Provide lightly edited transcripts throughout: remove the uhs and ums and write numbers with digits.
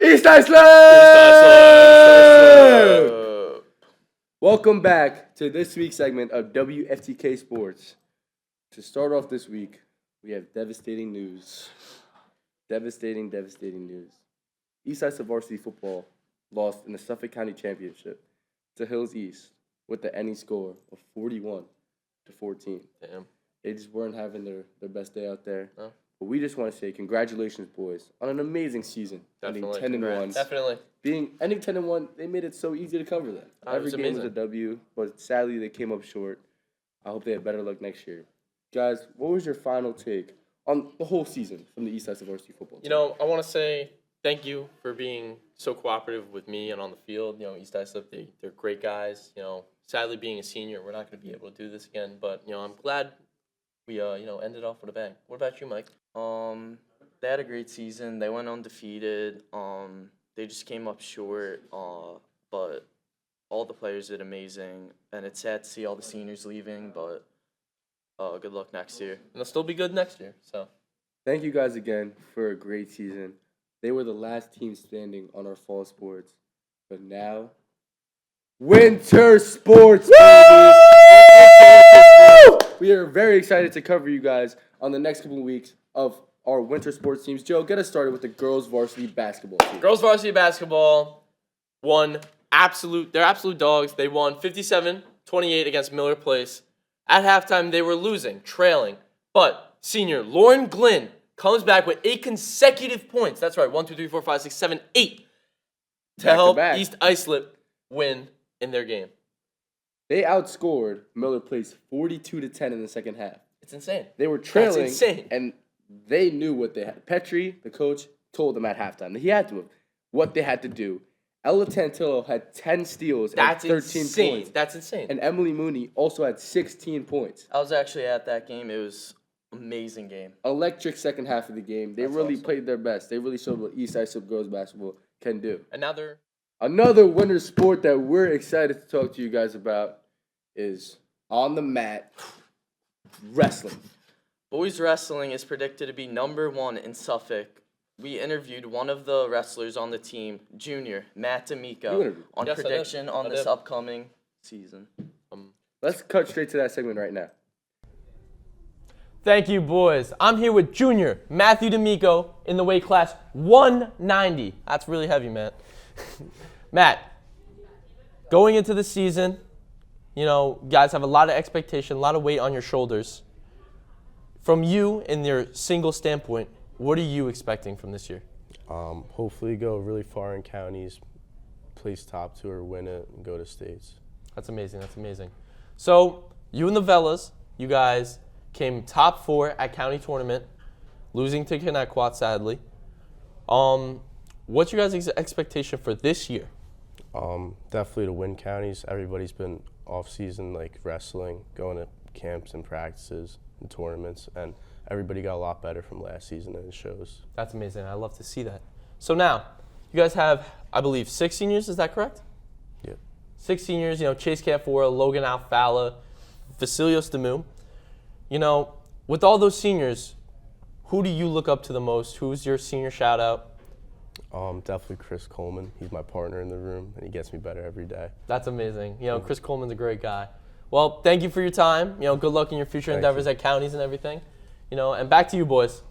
East Iceland! Welcome back to this week's segment of WFTK Sports. To start off this week, we have devastating news. Devastating news. East Iceland varsity football lost in the Suffolk County Championship to Hills East with the ending score of 41-14. Damn. They just weren't having their best day out there. No. But we just want to say congratulations, boys, on an amazing season. Definitely. Ending 10-1. Definitely. Ending 10-1, they made it so easy to cover that. Every game was a W, but sadly they came up short. I hope they have better luck next year. Guys, what was your final take on the whole season from the East Iceland varsity football team? I want to say thank you for being so cooperative with me and on the field. East Iceland, they're great guys. Sadly being a senior, we're not going to be able to do this again. But I'm glad we ended off with a bang. What about you, Mike? They had a great season. They went undefeated. They just came up short. But all the players did amazing, and it's sad to see all the seniors leaving. But good luck next year. And they'll still be good next year. So, thank you guys again for a great season. They were the last team standing on our fall sports, but now winter sports, baby! We are very excited to cover you guys on the next couple of weeks of our winter sports teams. Joe, get us started with the girls varsity basketball team. Girls varsity basketball won they're absolute dogs. They won 57-28 against Miller Place. At halftime, they were losing, trailing. But senior Lauren Glynn comes back with 8 consecutive points. That's right, 1, 2, 3, 4, 5, 6, 7, 8 to help East Iceland win in their game. They outscored Miller Place 42-10 in the second half. It's insane. They were trailing, That's insane. And they knew what they had. Petrie, the coach, told them at halftime that he had to have what they had to do. Ella Tantillo had 10 steals and 13 points. That's insane. And Emily Mooney also had 16 points. I was actually at that game. It was an amazing game. Electric second half of the game. They really played their best. They really showed what East Iceland girls basketball can do. And now they're... Another winter sport that we're excited to talk to you guys about is on the mat, wrestling. Boys wrestling is predicted to be number 1 in Suffolk. We interviewed one of the wrestlers on the team, Junior, Matt D'Amico, on prediction on this upcoming season. Let's cut straight to that segment right now. Thank you, boys. I'm here with Junior Matthew D'Amico in the weight class 190. That's really heavy, Matt. Matt, going into the season, guys have a lot of expectation, a lot of weight on your shoulders. From you, in your single standpoint, what are you expecting from this year? Hopefully go really far in counties, place top 2 or win it, and go to states. That's amazing. So, you and the Vellas, you guys came top 4 at county tournament, losing to Connecticut, sadly. What's your guys' expectation for this year? Definitely to win counties. Everybody's been off-season, like wrestling, going to camps and practices and tournaments, and everybody got a lot better from last season, and it shows. That's amazing. I love to see that. So now, you guys have, I believe, 6 seniors. Is that correct? Yeah. 6 seniors. Chase Canfora, Logan Alfala, Vasilios Demu. With all those seniors, who do you look up to the most? Who's your senior shout-out? Definitely Chris Coleman. He's my partner in the room, and he gets me better every day. That's amazing. Chris Coleman's a great guy. Well, thank you for your time. Good luck in your future endeavors at counties and everything. And back to you, boys.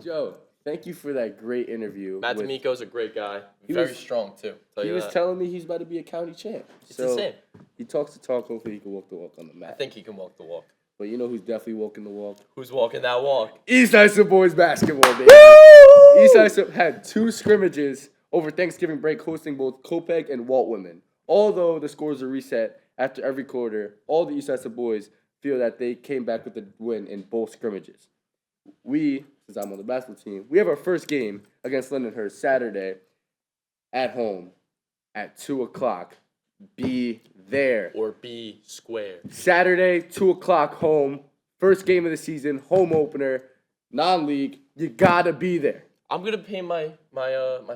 Joe, thank you for that great interview. Matt D'Amico's a great guy. Very strong, too. He was telling me he's about to be a county champ. It's insane. He talks the talk. Hopefully he can walk the walk on the mat. I think he can walk the walk. But you know who's definitely walking the walk? Who's walking that walk? East Iceland boys basketball, baby. Woo! East Iceland had 2 scrimmages over Thanksgiving break, hosting both Copeg and Walt women. Although the scores are reset after every quarter, all the East Iceland boys feel that they came back with the win in both scrimmages. We, since I'm on the basketball team, we have our first game against Lindenhurst Saturday at home at 2 o'clock. Be there. Or be square. Saturday, 2 o'clock home. First game of the season, home opener, non-league. You gotta be there. I'm gonna pay my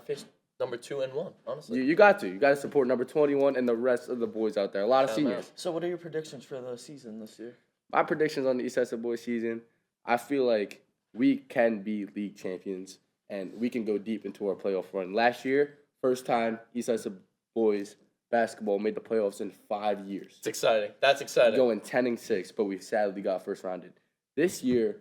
face number 2 and 1, honestly. You got to. You got to support number 21 and the rest of the boys out there. A lot of seniors. So what are your predictions for the season this year? My predictions on the East Iceland boys season, I feel like we can be league champions and we can go deep into our playoff run. Last year, First time Eastside boys basketball made the playoffs in 5 years. It's exciting. That's exciting. Going 10-6, but we sadly got first rounded. This year,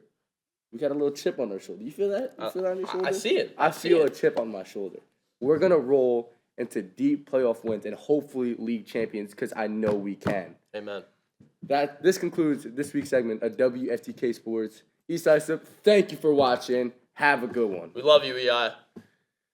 we got a little chip on our shoulder. You feel that? You feel that on your shoulder? I see it. I see feel it. a chip on my shoulder. We're gonna roll into deep playoff wins and hopefully league champions because I know we can. Amen. This concludes this week's segment of WFTK Sports. Eastside Sip, thank you for watching. Have a good one. We love you, EI.